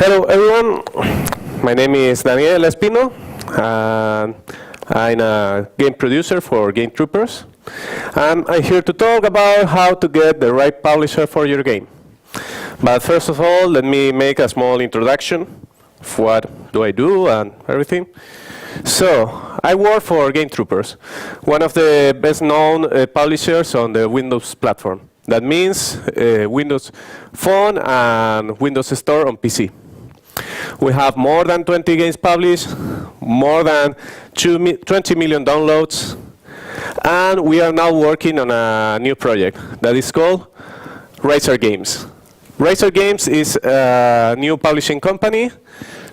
Hello everyone, my name is Daniel Espino, and I'm a game producer for Game Troopers. And I'm here to talk about how to get the right publisher for your game. But first of all, let me make a small introduction of what do I do and everything. So, I work for Game Troopers, one of the best known publishers on the Windows platform. That means Windows Phone and Windows Store on PC. We have more than 20 games published, more than 20 million downloads, and we are now working on a new project that is called Razer Games. Razer Games is a new publishing company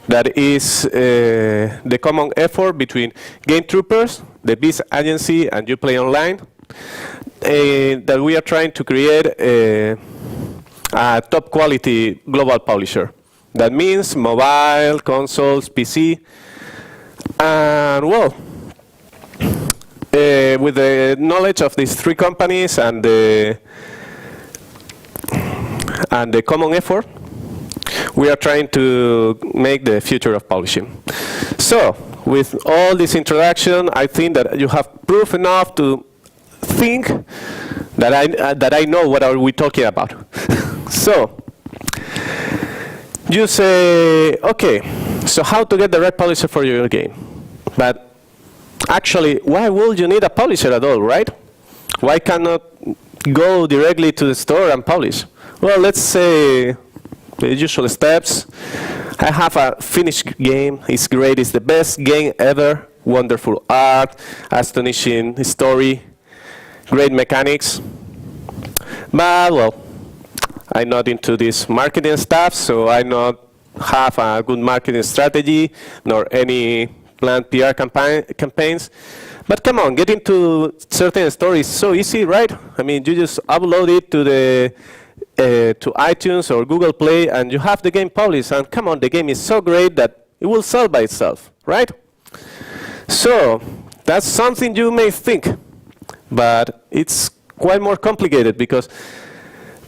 that is the common effort between Game Troopers, the BIS agency, and Uplay Online, that we are trying to create a top quality global publisher. That means mobile, consoles, PC, and well, with the knowledge of these three companies and the common effort, we are trying to make the future of publishing. So, with all this introduction, I think that you have proof enough to think that I know what are we talking about. So, you say, okay, so how to get the right publisher for your game? But actually, why would you need a publisher at all, right? Why cannot go directly to the store and publish? Well, let's say the usual steps. I have a finished game. It's great. It's the best game ever. Wonderful art, astonishing story, great mechanics. But, well, I'm not into this marketing stuff, so I not have a good marketing strategy, nor any planned PR campaigns. But come on, getting to certain stories is so easy, right? I mean, you just upload it to iTunes or Google Play, and you have the game published. And come on, the game is so great that it will sell by itself, right? So that's something you may think, but it's quite more complicated because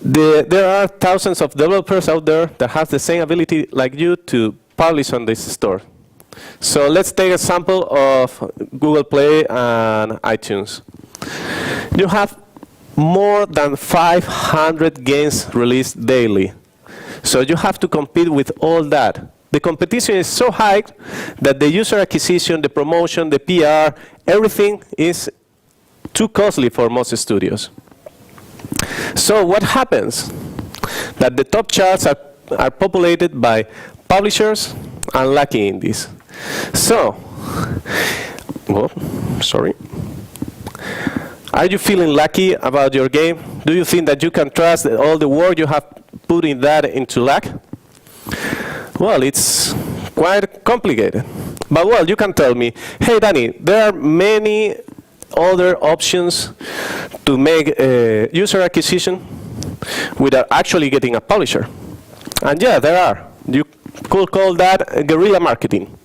there are thousands of developers out there that have the same ability like you to publish on this store. So let's take a sample of Google Play and iTunes. You have more than 500 games released daily. So you have to compete with all that. The competition is so high that the user acquisition, the promotion, the PR, everything is too costly for most studios. So what happens? That the top charts are populated by publishers unlucky indies. So, well, sorry. Are you feeling lucky about your game? Do you think that you can trust that all the work you have put in that into luck? Well, it's quite complicated. But well, you can tell me, hey Danny, there are many other options to make user acquisition without actually getting a publisher. And yeah, there are. You could call that guerrilla marketing.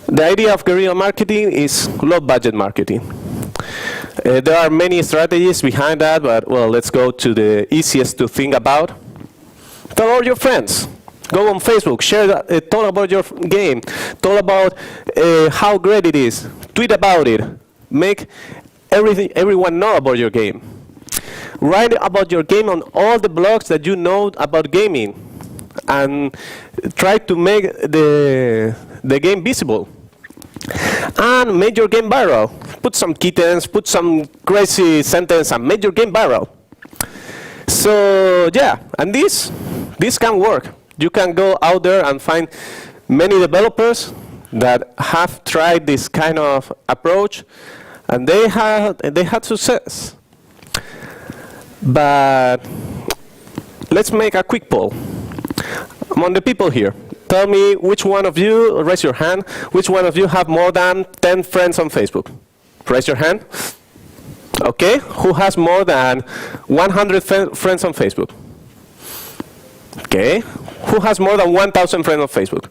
The idea of guerrilla marketing is low budget marketing. There are many strategies behind that, but well, let's go to the easiest to think about. Tell all your friends. Go on Facebook, share that, talk about your game, talk about how great it is, tweet about it. Make everyone know about your game. Write about your game on all the blogs that you know about gaming, and try to make the game visible. And make your game viral. Put some kittens, put some crazy sentence, and make your game viral. So yeah, and this can work. You can go out there and find many developers that have tried this kind of approach, and they had success. But let's make a quick poll among the people here. Tell me which one of you, raise your hand, which one of you have more than 10 friends on Facebook? Raise your hand. Okay, who has more than 100 friends on Facebook? Okay, who has more than 1,000 friends on Facebook?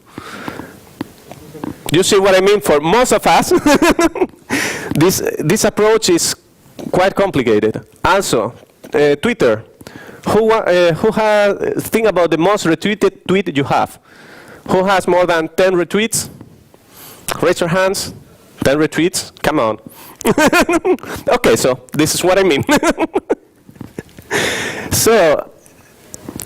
You see what I mean? For most of us, this approach is quite complicated. Also, Twitter. Think about the most retweeted tweet you have. Who has more than 10 retweets? Raise your hands. 10 retweets? Come on. Okay, so this is what I mean. So,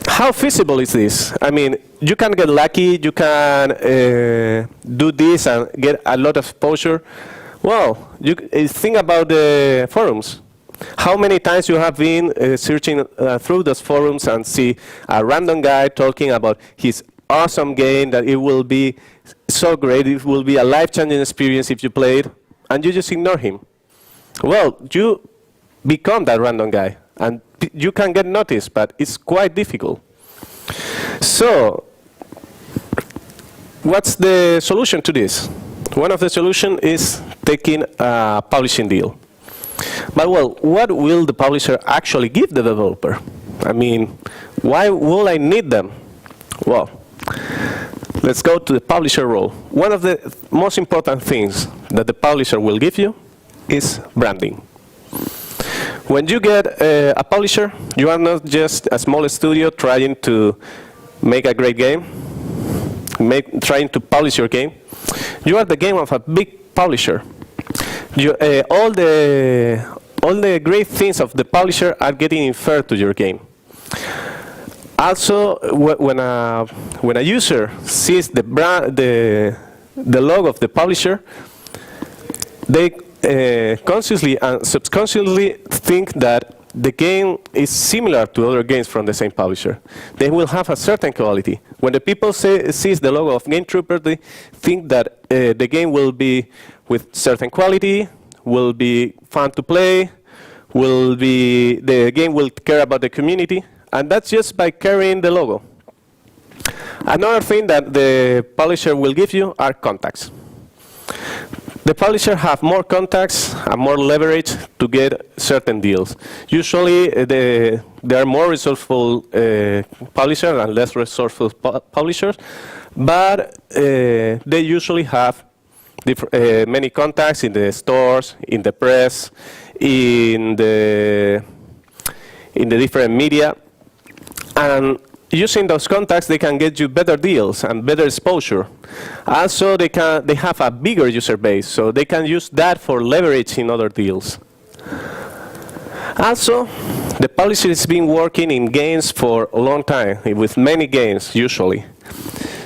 how feasible is this? I mean, you can get lucky, you can do this and get a lot of exposure. Well, you think about the forums. How many times you have been searching through those forums and see a random guy talking about his awesome game, that it will be so great, it will be a life-changing experience if you play it, and you just ignore him. Well, you become that random guy, and you can get noticed, but it's quite difficult. So, what's the solution to this? One of the solutions is taking a publishing deal. But well, what will the publisher actually give the developer? I mean, why will I need them? Well, let's go to the publisher role. One of the most important things that the publisher will give you is branding. When you get a publisher, you are not just a small studio trying to make a great game, trying to publish your game. You are the game of a big publisher. All the great things of the publisher are getting inferred to your game. Also, when a user sees the logo of the publisher, they consciously and subconsciously think that the game is similar to other games from the same publisher. They will have a certain quality. When the people sees the logo of Game Trooper, they think that the game will be with certain quality, will be fun to play, the game will care about the community, and that's just by carrying the logo. Another thing that the publisher will give you are contacts. The publisher have more contacts and more leverage to get certain deals. Usually, there are more resourceful publishers and less resourceful publishers, but they usually have many contacts in the stores, in the press, in the different media, and using those contacts, they can get you better deals and better exposure. Also, they have a bigger user base, so they can use that for leverage in other deals. Also, the publisher has been working in games for a long time, with many games, usually.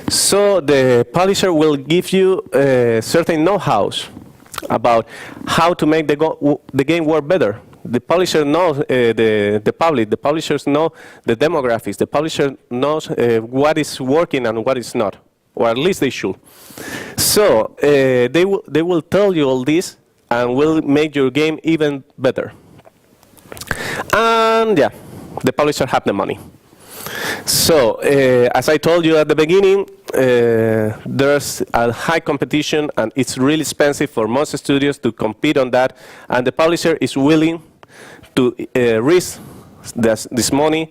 So the publisher will give you certain know-hows about how to make the game work better. The publisher knows the public. The publishers know the demographics. The publisher knows what is working and what is not, or at least they should. So they will tell you all this and will make your game even better. And yeah, the publisher have the money. So as I told you at the beginning, there's a high competition, and it's really expensive for most studios to compete on that. And the publisher is willing to risk this money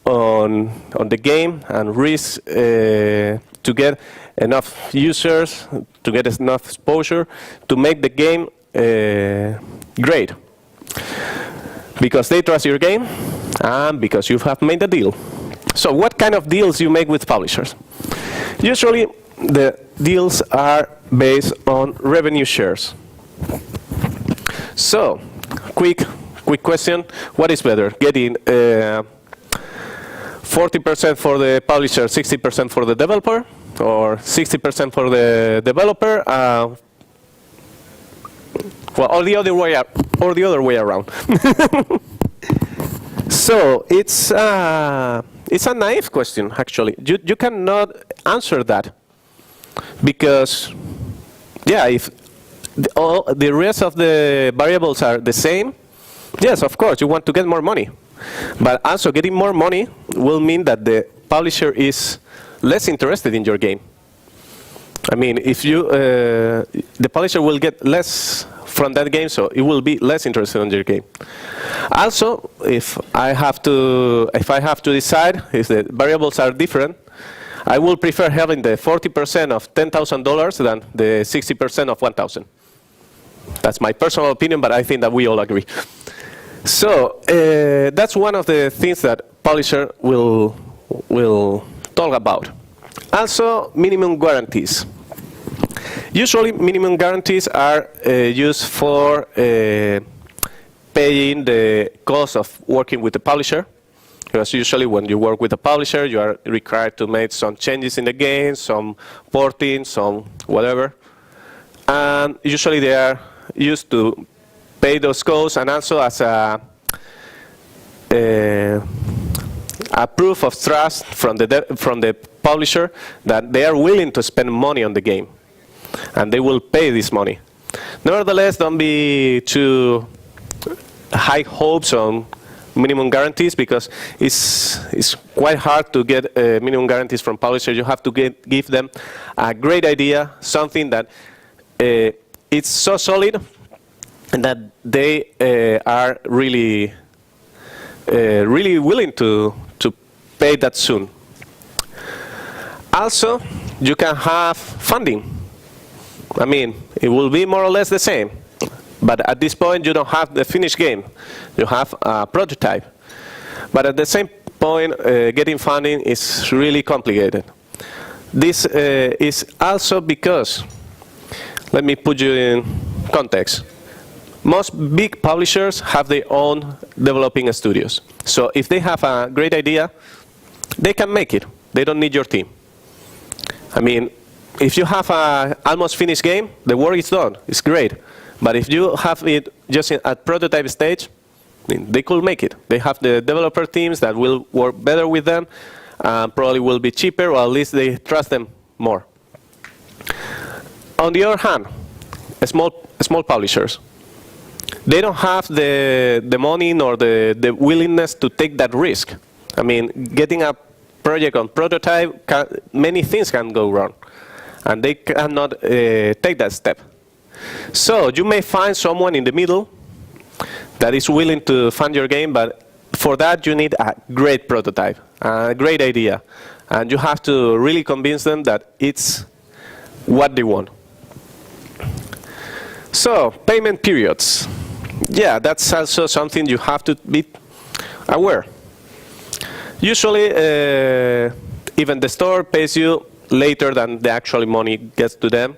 on the game and risk to get enough users, to get enough exposure, to make the game great. Because they trust your game and because you have made the deal. So what kind of deals you make with publishers? Usually the deals are based on revenue shares. So, quick question, what is better? Getting 40% for the publisher, 60% for the developer, or 60% for the developer, well, or the other way around. So it's a naive question, actually. You cannot answer that because, yeah, if the rest of the variables are the same, yes, of course, you want to get more money. But also, getting more money will mean that the publisher is less interested in your game. I mean, if the publisher will get less from that game, so it will be less interested in your game. Also, if I have to decide if the variables are different, I will prefer having the 40% of $10,000 than the 60% of 1,000. That's my personal opinion, but I think that we all agree. So that's one of the things that publisher will talk about. Also, minimum guarantees. Usually, minimum guarantees are used for paying the cost of working with the publisher. Because usually when you work with a publisher, you are required to make some changes in the game, some porting, some whatever. And usually they are used to pay those costs and also as a proof of trust from the publisher that they are willing to spend money on the game. And they will pay this money. Nevertheless, don't be too high hopes on minimum guarantees because it's quite hard to get minimum guarantees from publishers. You have to give them a great idea, something that it's so solid and that they are really willing to pay that soon. Also, you can have funding. I mean, it will be more or less the same. But at this point, you don't have the finished game. You have a prototype. But at the same point, getting funding is really complicated. This is also because, let me put you in context. Most big publishers have their own developing studios. So if they have a great idea, they can make it. They don't need your team. I mean, if you have an almost finished game, the work is done. It's great. But if you have it just at prototype stage, they could make it. They have the developer teams that will work better with them, probably will be cheaper, or at least they trust them more. On the other hand, small publishers, they don't have the money nor the willingness to take that risk. I mean, getting a project on prototype, many things can go wrong. And they cannot take that step. So you may find someone in the middle that is willing to fund your game, but for that you need a great prototype, a great idea. And you have to really convince them that it's what they want. So, payment periods. Yeah, that's also something you have to be aware. Usually, even the store pays you later than the actual money gets to them.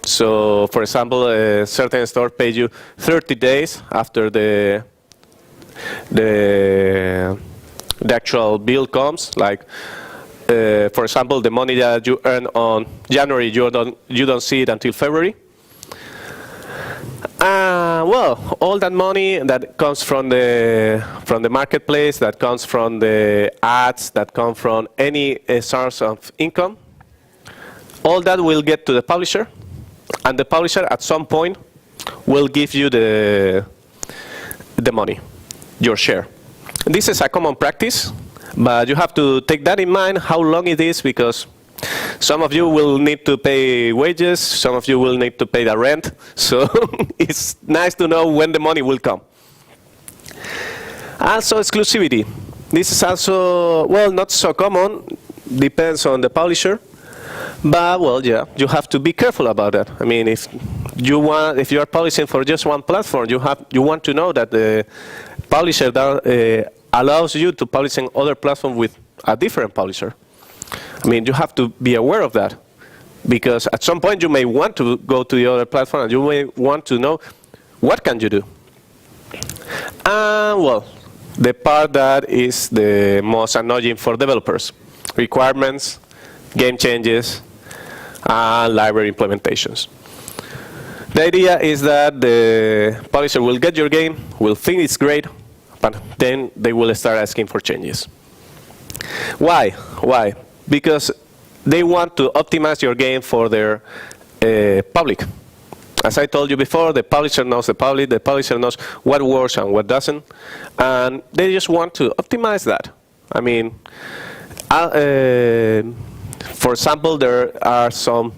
So, for example, a certain store pays you 30 days after the actual bill comes. Like, for example, the money that you earn on January, you don't see it until February. Well, all that money that comes from the marketplace, that comes from the ads, that come from any source of income, all that will get to the publisher, and the publisher at some point will give you the money, your share. This is a common practice, but you have to take that in mind how long it is, because some of you will need to pay wages, some of you will need to pay the rent, so it's nice to know when the money will come. Also, exclusivity. This is also, well, not so common, depends on the publisher, but, well, yeah, you have to be careful about that. I mean, if you are publishing for just one platform, you want to know that the publisher that, allows you to publish on other platforms with a different publisher. I mean, you have to be aware of that, because at some point you may want to go to the other platform and you may want to know what can you do. And, well, the part that is the most annoying for developers: requirements, game changes, and library implementations. The idea is that the publisher will get your game, will think it's great, but then they will start asking for changes. Why? Why? Because they want to optimize your game for their public. As I told you before, the publisher knows the publisher knows what works and what doesn't, and they just want to optimize that. I mean, for example, there are some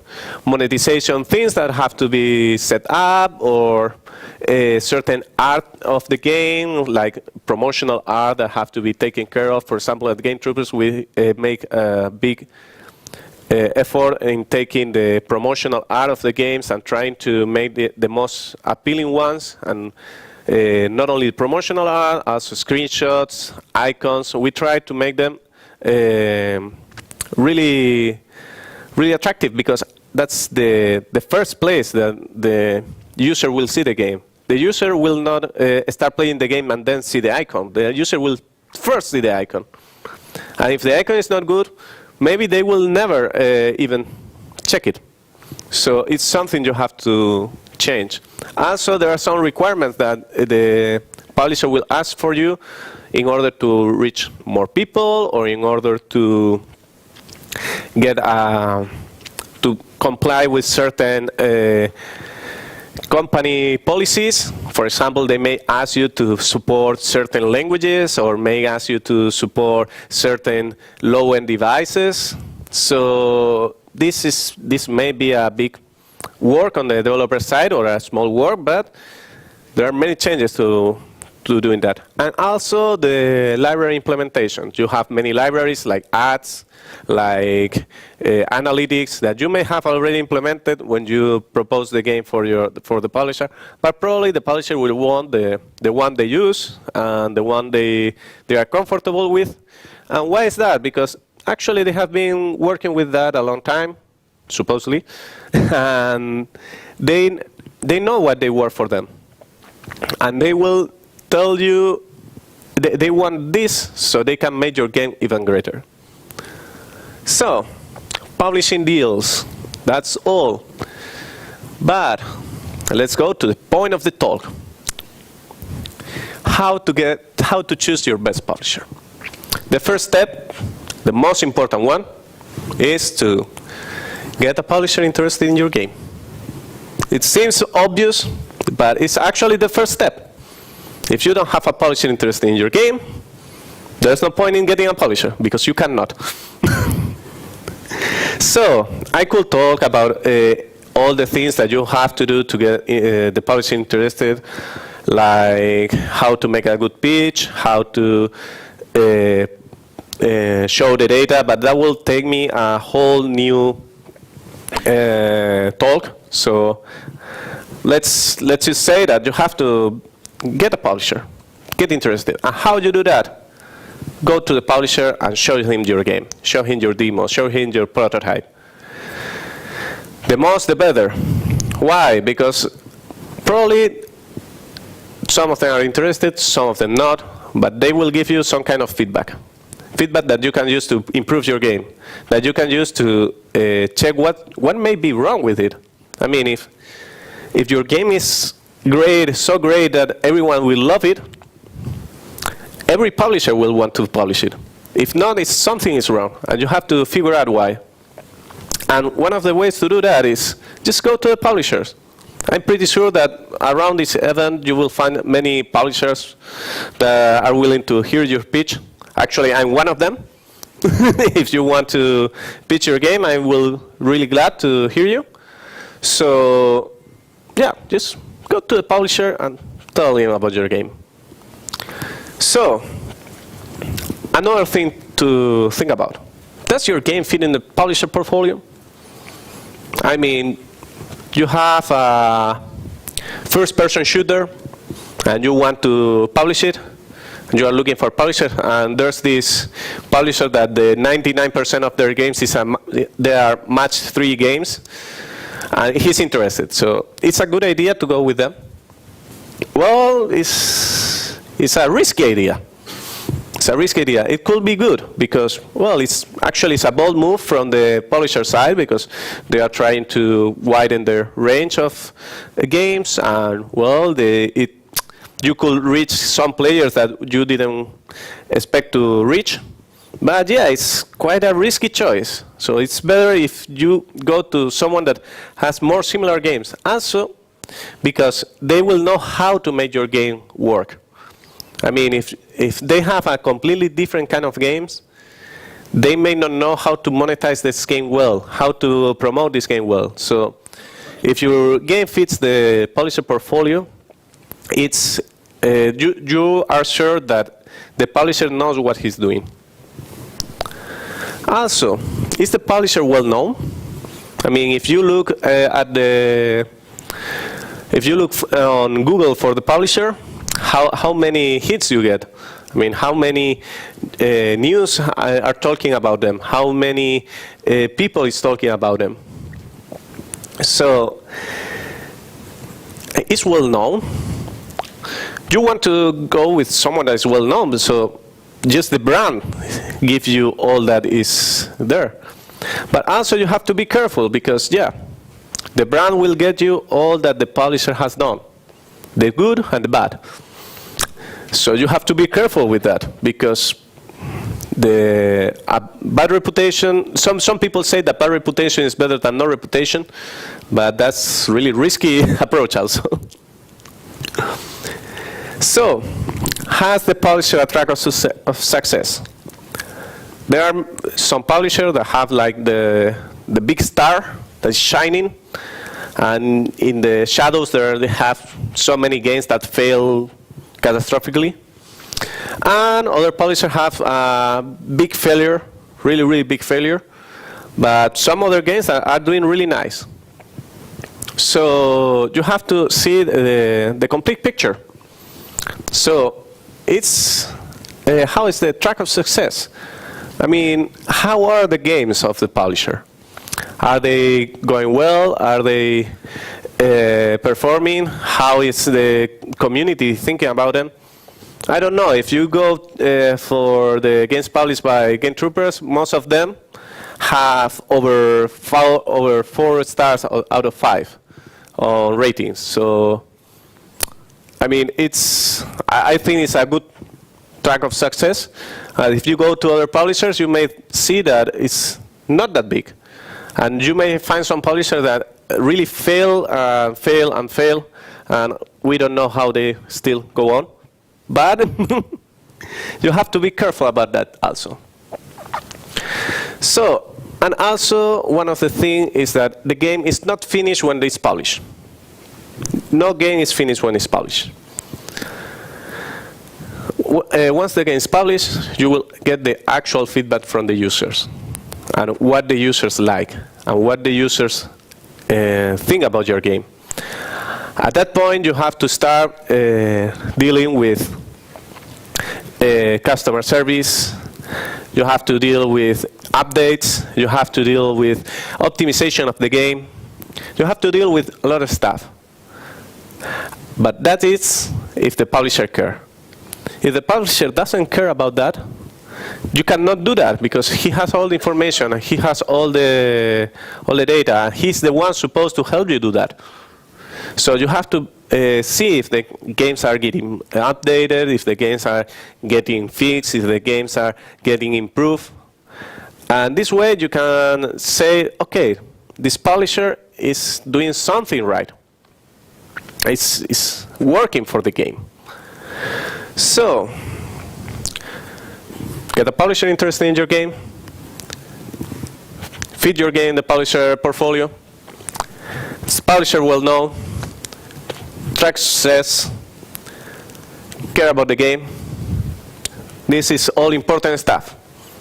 monetization things that have to be set up, or a certain art of the game, like promotional art, that have to be taken care of. For example, at Game Troopers, we make a big effort in taking the promotional art of the games and trying to make the most appealing ones, and not only promotional art, also screenshots, icons. We try to make them really attractive, because that's the first place that the user will see the game. The user will not start playing the game and then see the icon. The user will first see the icon. And if the icon is not good, maybe they will never even check it. So it's something you have to change. Also, there are some requirements that the publisher will ask for you in order to reach more people, or in order to get to comply with certain company policies. For example, they may ask you to support certain languages, or may ask you to support certain low-end devices. So this may be a big work on the developer side, or a small work, but there are many changes to doing that. And also the library implementation. You have many libraries like ads, like analytics, that you may have already implemented when you propose the game for the publisher, but probably the publisher will want the one they use and the one they are comfortable with. And why is that? Because actually they have been working with that a long time, supposedly, and they know what they work for them, and they will tell you they want this so they can make your game even greater. So, publishing deals, that's all. But let's go to the point of the talk. How to choose your best publisher. The first step, the most important one, is to get a publisher interested in your game. It seems obvious, but it's actually the first step. If you don't have a publisher interested in your game, there's no point in getting a publisher, because you cannot. So I could talk about all the things that you have to do to get the publisher interested, like how to make a good pitch, how to show the data, but that will take me a whole new talk. So let's just say that you have to get a publisher, get interested. And how do you do that? Go to the publisher and show him your game, show him your demo, show him your prototype. The most, the better. Why? Because probably some of them are interested, some of them not, but they will give you some kind of feedback. Feedback that you can use to improve your game, that you can use to check what may be wrong with it. I mean, if your game is great, so great that everyone will love it, every publisher will want to publish it. If not, something is wrong, and you have to figure out why. And one of the ways to do that is just go to the publishers. I'm pretty sure that around this event you will find many publishers that are willing to hear your pitch. Actually, I'm one of them. If you want to pitch your game, I will really glad to hear you. So yeah, just go to the publisher and tell him about your game. So, another thing to think about. Does your game fit in the publisher portfolio? I mean, you have a first-person shooter, and you want to publish it, and you are looking for a publisher, and there's this publisher that the 99% of their games they are match 3 games, and he's interested. So it's a good idea to go with them. Well, it's a risky idea. It's a risky idea. It could be good because, well, it's a bold move from the publisher side, because they are trying to widen their range of games, and well, you could reach some players that you didn't expect to reach. But yeah, it's quite a risky choice. So it's better if you go to someone that has more similar games. Also, because they will know how to make your game work. I mean, if they have a completely different kind of games, they may not know how to monetize this game well, how to promote this game well. So if your game fits the publisher portfolio, it's you are sure that the publisher knows what he's doing. Also, is the publisher well known? I mean, if you look on Google for the publisher, how many hits you get. I mean, how many news are talking about them? How many people is talking about them? So it's well known. You want to go with someone that is well known, so just the brand gives you all that is there. But also you have to be careful because, yeah, the brand will get you all that the publisher has done, the good and the bad. So you have to be careful with that because the bad reputation, some people say that bad reputation is better than no reputation, but that's really risky approach also. So, has the publisher a track of success? There are some publishers that have like the big star that's shining, and in the shadows they have so many games that fail catastrophically. And other publishers have a big failure, really, really big failure, but some other games are doing really nice. So you have to see the complete picture. So it's how is the track of success? I mean, how are the games of the publisher? Are they going well? Are they performing? How is the community thinking about them? I don't know. If you go for the games published by Game Troopers, most of them have over 4 stars out of 5 on ratings. So, I mean, I think it's a good track of success. If you go to other publishers, you may see that it's not that big. And you may find some publishers that really fail, and we don't know how they still go on. But you have to be careful about that also. So, and also one of the things is that the game is not finished when it's published. No game is finished when it's published. Once the game is published, you will get the actual feedback from the users and what the users like and what the users think about your game. At that point, you have to start dealing with customer service. You have to deal with updates. You have to deal with optimization of the game. You have to deal with a lot of stuff. But that is if the publisher cares. If the publisher doesn't care about that, you cannot do that because he has all the information and he has all the data, and he's the one supposed to help you do that. So you have to see if the games are getting updated, if the games are getting fixed, if the games are getting improved. And this way you can say, okay, this publisher is doing something right. It's working for the game. So, get a publisher interested in your game, feed your game in the publisher portfolio, it's publisher well known, track success, care about the game. This is all important stuff,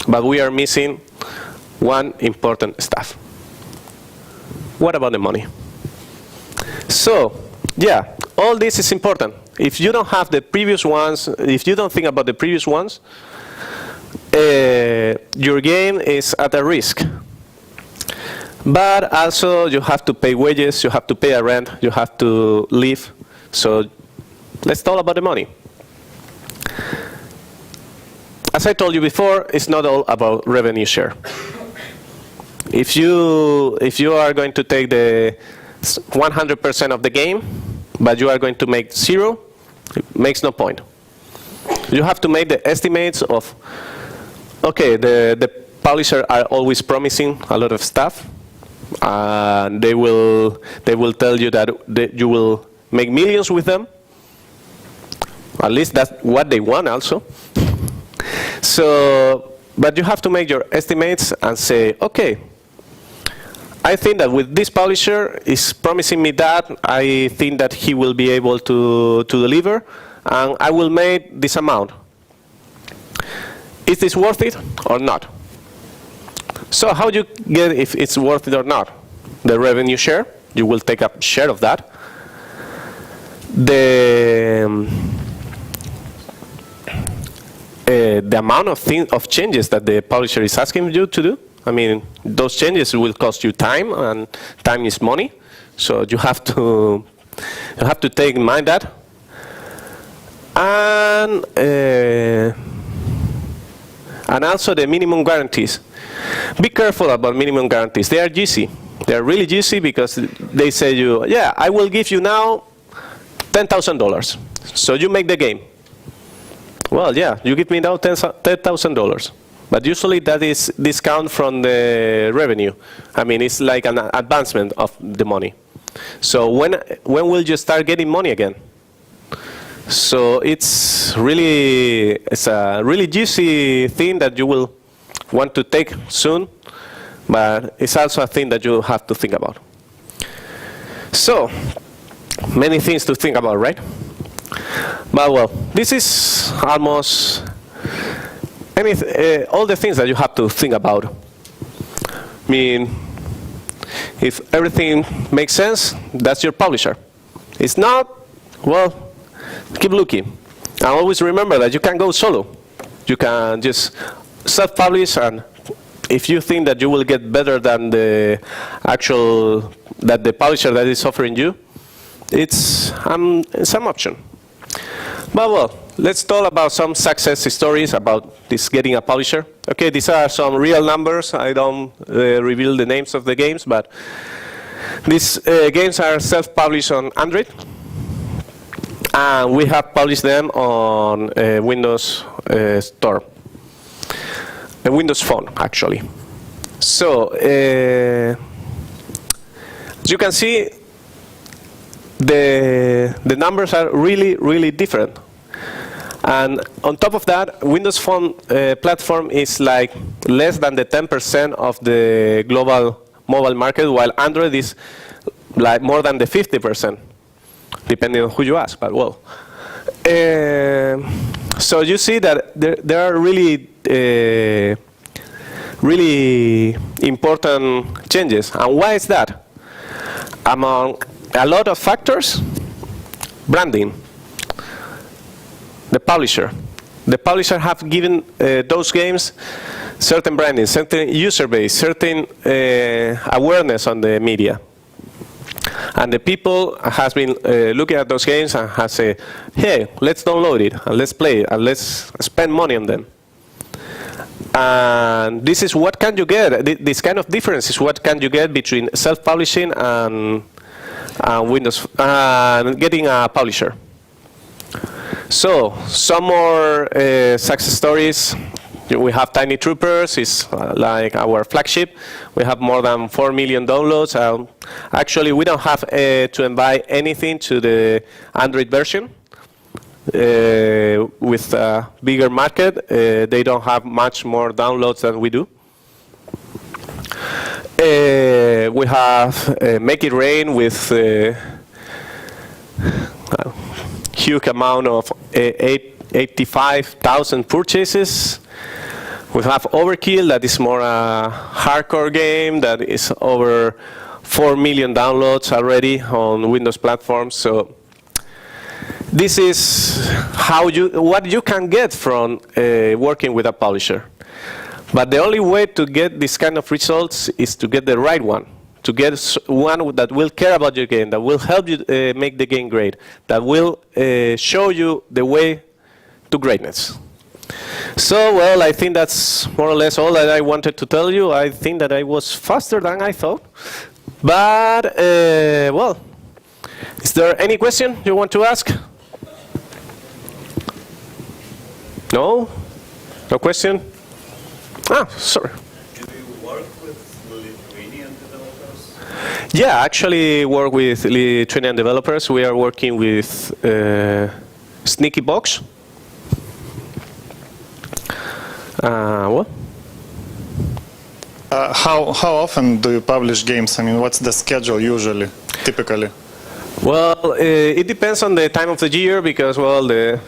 but we are missing one important stuff. What about the money? So, yeah, all this is important. If you don't have the previous ones, if you don't think about the previous ones, your game is at a risk. But also you have to pay wages, you have to pay a rent, you have to live. So let's talk about the money. As I told you before, it's not all about revenue share. If you are going to take the 100% of the game, but you are going to make 0, it makes no point. You have to make the estimates of, okay, the publishers are always promising a lot of stuff. They will tell you that you will make millions with them. At least that's what they want also. So, but you have to make your estimates and say, okay, I think that with this publisher is promising me that, I think that he will be able to deliver, and I will make this amount. Is this worth it or not? So how do you get if it's worth it or not? The revenue share, you will take a share of that. The the amount of changes that the publisher is asking you to do. I mean, those changes will cost you time, and time is money. So you have to take in mind that. And also the minimum guarantees. Be careful about minimum guarantees. They are juicy. They are really juicy because they say you, yeah, I will give you now $10,000. So you make the game. Well, yeah, you give me now $10,000. But usually that is discount from the revenue. I mean, it's like an advancement of the money. So when will you start getting money again? So it's a really juicy thing that you will want to take soon, but it's also a thing that you have to think about. So many things to think about, right? But well, this is almost all the things that you have to think about. I mean, if everything makes sense, that's your publisher. It's not, well, keep looking. And always remember that you can go solo. You can just self-publish, and if you think that you will get better than the publisher that is offering you, it's some option. But well, let's talk about some success stories about this getting a publisher. Okay, these are some real numbers. I don't reveal the names of the games, but these games are self-published on Android. And we have published them on Windows Store, a Windows Phone, actually. So, as you can see, the numbers are really, really different. And on top of that, Windows Phone platform is like less than the 10% of the global mobile market, while Android is like more than the 50%. Depending on who you ask, but well. So you see that there are really, really important changes. And why is that? Among a lot of factors, branding. The publisher. The publisher have given those games certain branding, certain user base, certain awareness on the media. And the people has been looking at those games and has said, hey, let's download it, and let's play it, and let's spend money on them. And this is what can you get. This kind of difference is what can you get between self-publishing and Windows and getting a publisher. So some more success stories. We have Tiny Troopers, it's like our flagship. We have more than 4 million downloads. Actually, we don't have to invite anything to the Android version. With a bigger market, they don't have much more downloads than we do. We have Make It Rain with a huge amount of 85,000 purchases. We have Overkill, that is more a hardcore game that is over 4 million downloads already on Windows platforms. So this is what you can get from working with a publisher. But the only way to get this kind of results is to get the right one. To get one that will care about your game, that will help you make the game great, that will show you the way to greatness. So, well, I think that's more or less all that I wanted to tell you. I think that I was faster than I thought. But, well, is there any question you want to ask? No? No question? Ah, sorry. Do you work with Lithuanian developers? Yeah, actually work with Lithuanian developers. We are working with Sneaky Box. What? How often do you publish games? I mean, what's the schedule usually, typically? Well, it depends on the time of the year because, well, the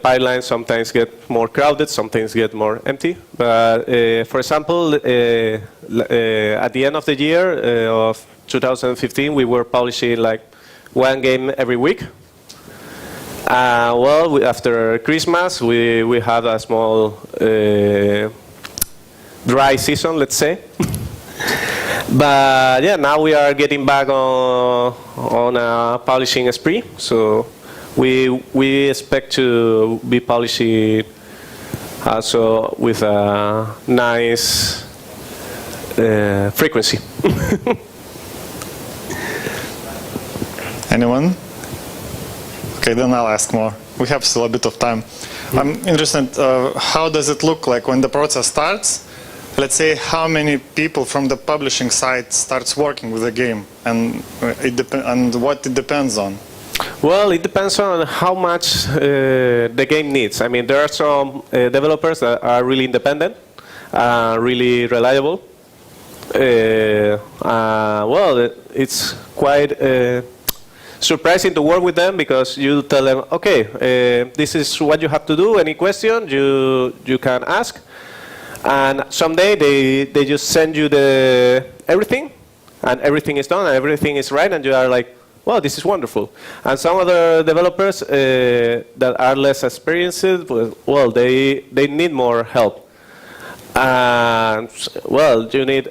pipelines sometimes get more crowded, sometimes get more empty. But for example, at the end of the year of 2015, we were publishing like one game every week. Well, after Christmas, we had a small dry season, let's say. But yeah, now we are getting back on a publishing spree. So we expect to be publishing also with a nice frequency. Anyone? Okay, then I'll ask more. We have still a bit of time. I'm interested, how does it look like when the process starts? Let's say how many people from the publishing side starts working with the game, and what it depends on? Well, it depends on how much the game needs. I mean, there are some developers that are really independent, really reliable. Well, it's quite surprising to work with them because you tell them, okay, this is what you have to do. Any question you can ask. And someday they just send you everything, and everything is done, and everything is right, and you are like, wow, this is wonderful. And some other developers that are less experienced, well, they need more help. And well, you need,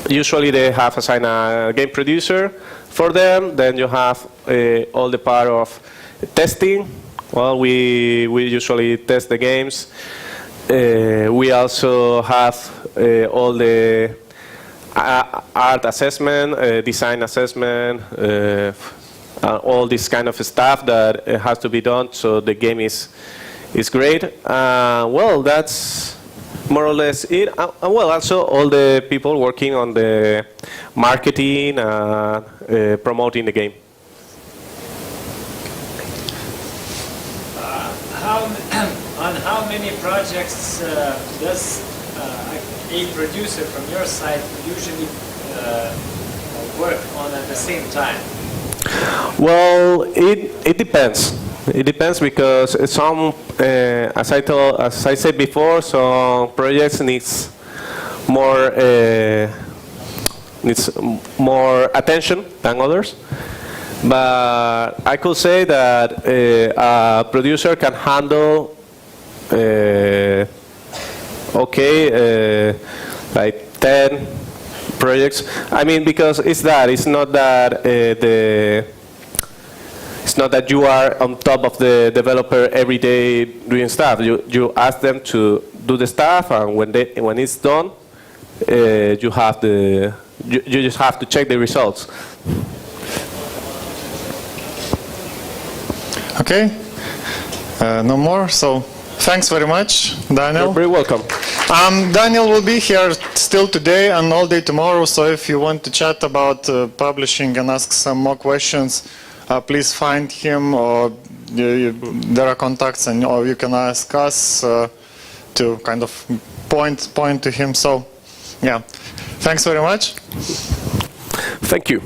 usually they have assigned a game producer for them. Then you have all the part of testing. Well, we usually test the games. We also have all the art assessment, design assessment, all this kind of stuff that has to be done so the game is great. Well, that's more or less it. Well, also all the people working on the marketing, promoting the game. On how many projects does a producer from your side usually work on at the same time? Well, it depends. It depends because some, as I said before, some projects needs more attention than others. But I could say that a producer can handle like 10 projects. I mean, because it's not that it's not that you are on top of the developer every day doing stuff. You ask them to do the stuff, and when it's done, you just have to check the results. Okay, no more. So thanks very much, Daniel. You're very welcome. Daniel will be here still today and all day tomorrow. So if you want to chat about publishing and ask some more questions, please find him, or there are contacts, or you can ask us to kind of point to him. So yeah, thanks very much. Thank you.